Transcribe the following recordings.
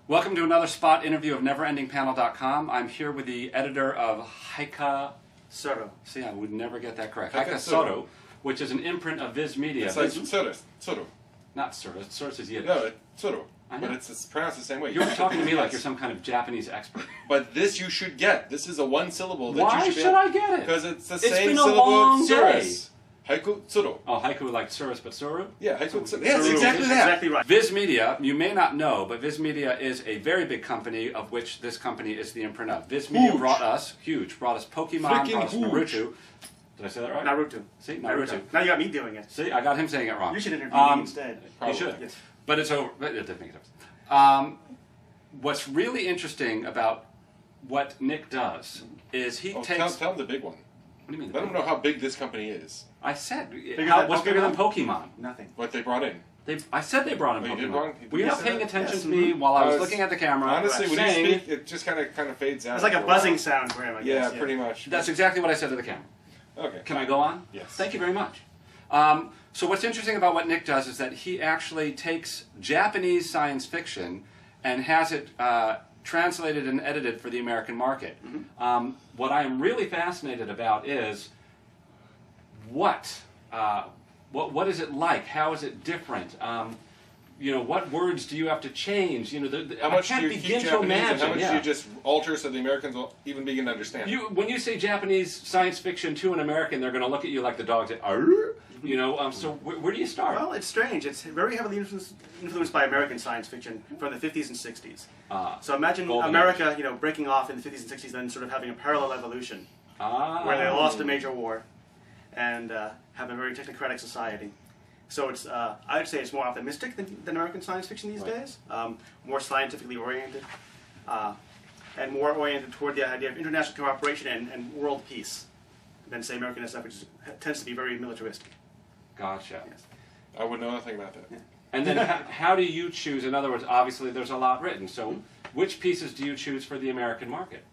Welcome to another spot interview of NeverEndingPanel.com. I'm here with the editor of Haika Soto. See, I would never get that correct. Haika Haika Soto. Soto, which is an imprint of Viz Media. It's like Soto. Not Soto. Soto is Yiddish. No, Soto. I know. But it's pronounced the same way. You're talking to me like you're some kind of Japanese expert. But this you should get. This is a one syllable that Why you should should I get it? Because it's the It's same been a syllable long of day. Surus. Haiku Soto. Oh, haiku like Surus, but Suru? Yeah, Haiku Soto. Yes, Suru. exactly that. Exactly right. Viz Media, you may not know, but Viz Media is a very big company, of which this company is the imprint of. Viz Media Huge. brought us Pokemon, Freaking brought us huge. Naruto. Did I say that right? Naruto. See, Naruto. Now you got me doing it. See, I got him saying it wrong. You should interview me instead. You Probably. should. Yes. But it's over. But it did make it what's really interesting about what Nick does is he takes... Tell him the big one. What do you mean? Let him know how big this company is. I said, than what's bigger than Pokemon? Nothing. What they brought in. I said they brought in Oh, you did Pokemon. wrong? Were you Yes, not paying yes. attention Yes. to me while I was looking at the camera? Honestly, when saying, you speak, it just kind of fades out. It's like a after while. buzzing sound for him, I guess. Yeah, pretty much. That's exactly what I said to the camera. Okay. Can I go on? Yes. Thank you very much. So what's interesting about what Nick does is that he actually takes Japanese science fiction and has it translated and edited for the American market. Mm-hmm. What I am really fascinated about is what is it like? How is it different? What words do you have to change? How much I do can't you begin keep to Japanese imagine. and how much yeah. do you just alter so the Americans will even begin to understand? When you say Japanese science fiction to an American, they're going to look at you like the dogs at so where do you start? Well, it's strange. It's very heavily influenced by American science fiction from the 50s and 60s. So imagine Golden America, breaking off in the 50s and 60s, then sort of having a parallel evolution where they lost a major war and have a very technocratic society. So it's, I'd say it's more optimistic than American science fiction these days, more scientifically oriented, and more oriented toward the idea of international cooperation and world peace than, say, American SF, which tends to be very militaristic. Gotcha. Yes. I would know nothing about that. Yeah. And then how do you choose? In other words, obviously there's a lot written. So which pieces do you choose for the American market?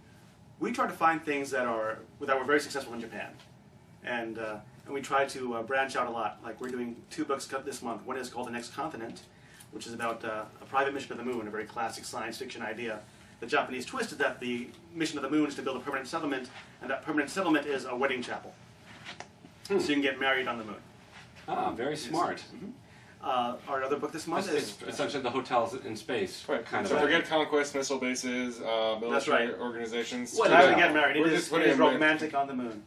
We try to find things that were very successful in Japan, and we try to branch out a lot. Like we're doing 2 books this month. One is called The Next Continent, which is about a private mission to the moon, a very classic science fiction idea. The Japanese twist is that the mission to the moon is to build a permanent settlement, and that permanent settlement is a wedding chapel. So you can get married on the moon. Ah, very smart. Our other book this month It's is... essentially the hotels in space. Right. Kind So of. forget conquest, missile bases, military right. organizations. What Time Yeah. to get married. We're It just is putting them in. romantic on the moon.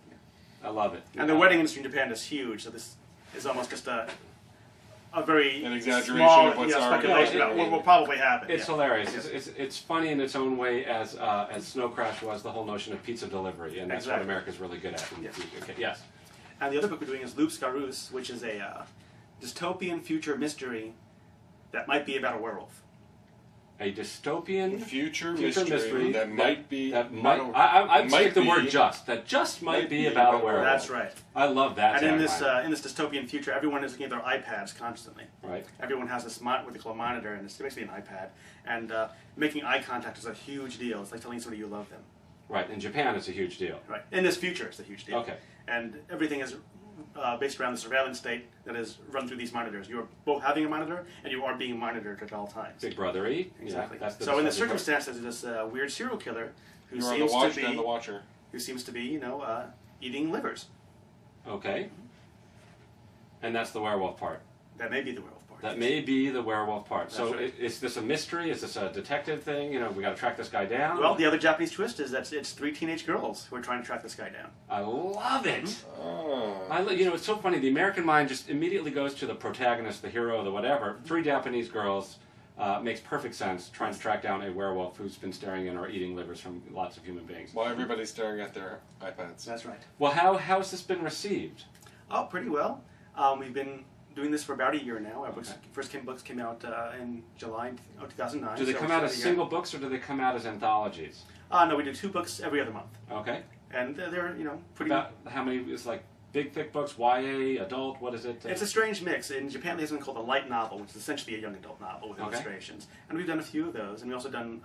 I love it. And the wedding industry in Japan is huge, so this is almost just a very An exaggeration small of what's already speculation about happening. what will probably happen. It's yeah. hilarious. Yes. It's funny in its own way as Snow Crash was the whole notion of pizza delivery, and that's what Exactly. America's really good at. Yes. Okay, yes. And the other book we're doing is Loops Garus, which is a dystopian future mystery that might be about a werewolf. A dystopian Future mystery mystery that might be. That might. I'd might stick the word be- "just." That just might might be be about a about- werewolf. That's right. I love that. And in tagline. this dystopian future, everyone is looking at their iPads constantly. Right. Everyone has this what they call a monitor, and it's basically an iPad. And making eye contact is a huge deal. It's like telling somebody you love them. Right. In Japan, it's a huge deal. Right. In this future, it's a huge deal. Okay. And everything is based around the surveillance state that is run through these monitors. You are both having a monitor, and you are being monitored at all times. Big brother-y. Exactly. Yeah, that's the So in the dystopian part. circumstances, there's this weird serial killer who You're on the seems watch to be and the watcher. eating livers. Okay. And that's the werewolf part. That may be the werewolf part. That may be the werewolf part. That's So right. is this a mystery? Is this a detective thing? We got to track this guy down? Well, the other Japanese twist is that it's 3 teenage girls who are trying to track this guy down. I love it. Oh. It's so funny. The American mind just immediately goes to the protagonist, the hero, the whatever. 3 Japanese girls makes perfect sense trying to track down a werewolf who's been staring in or eating livers from lots of human beings. While everybody's staring at their iPads. That's right. Well, how's this been received? Oh, pretty well. We've been doing this for about a year now. Our first books came out in July of 2009. Do they so come it's out about as a year. single books or do they come out as anthologies? No, we do 2 books every other month. Okay. And they're pretty... About how many is like big, thick books, YA, adult, what is it? It's a strange mix. In Japan, there's something called a light novel, which is essentially a young adult novel with Okay. illustrations. And we've done a few of those. And we've also done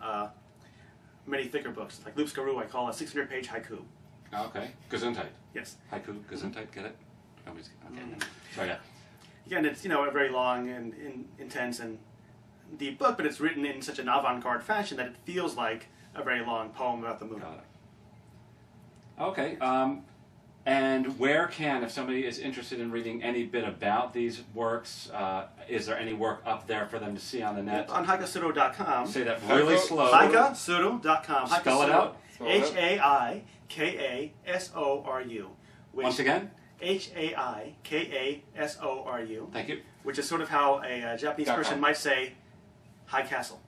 many thicker books. Like Loops Garu, I call a 600-page haiku. Okay. Gesundheit. Yes. Haiku, Gesundheit, get it? Okay. Sorry, yeah. Again, it's a very long and intense and the book, but it's written in such an avant-garde fashion that it feels like a very long poem about the movie. Got it. Okay. And where can, if somebody is interested in reading any bit about these works, is there any work up there for them to see on the net? On haikasudo.com. Say that really slow. Haikasudo.com. Spell it out. Haikasoru. Once again? Haikasoru. Thank you. Which is sort of how a Japanese person might say High Castle,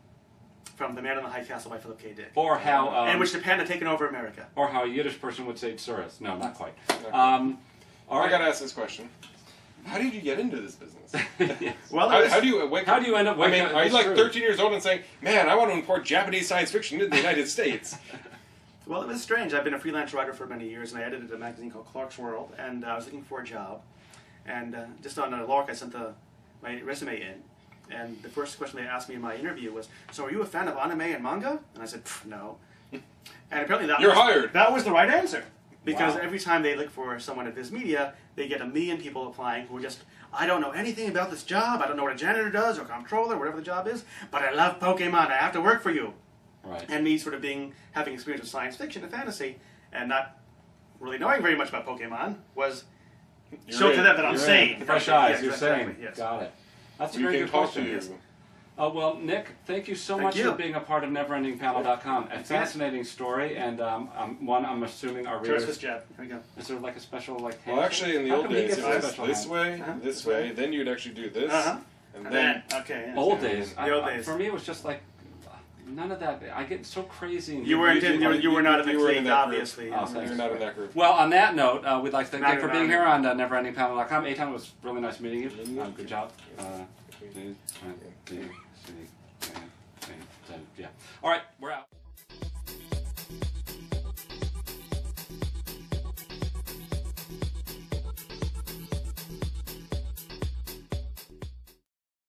from The Man in the High Castle by Philip K. Dick. Or how... and which Japan had taken over America. Or how a Yiddish person would say tsuris. No, not quite. All right. I got to ask this question. How did you get into this business? Yes. Well, how do you end up waking up? are you like 13 years old and saying, man, I want to import Japanese science fiction into the United States? Well, it was strange. I've been a freelance writer for many years, and I edited a magazine called Clark's World, and I was looking for a job. And just on a lark, I sent my resume in. And the first question they asked me in my interview was, so are you a fan of anime and manga? And I said, no. And apparently hired. That was the right answer. Because Wow. every time they look for someone at Viz Media, they get 1 million people applying who are just, I don't know anything about this job, I don't know what a janitor does, or comptroller, whatever the job is, but I love Pokemon, I have to work for you. Right. And me sort of having experience with science fiction and fantasy, and not really knowing very much about Pokemon, showed to them that I'm sane. Fresh eyes, Yes, you're exactly, saying. yes. Got it. That's a We very can good talk to question. you. Yes. Well, Nick, thank you so much you. for being a part of NeverEndingPanel.com. A fascinating story, and one I'm assuming our readers... Fist jab. Here we go. Is there like a special Well, hand actually, in the How old come he days, gets it a was special this hand? way, this way, then you'd actually do this, and then... Okay. Yes. Old days. The old days. For me, it was just like none of that. I get so crazy. And You were not in the you were clique, in that group. obviously. Oh, thanks. You're not in that group. Well, on that note, we'd like to thank Not you for an being honor. here on NeverEndingPanel.com. Eitan, it was really nice meeting you. Good job. Yeah. All right.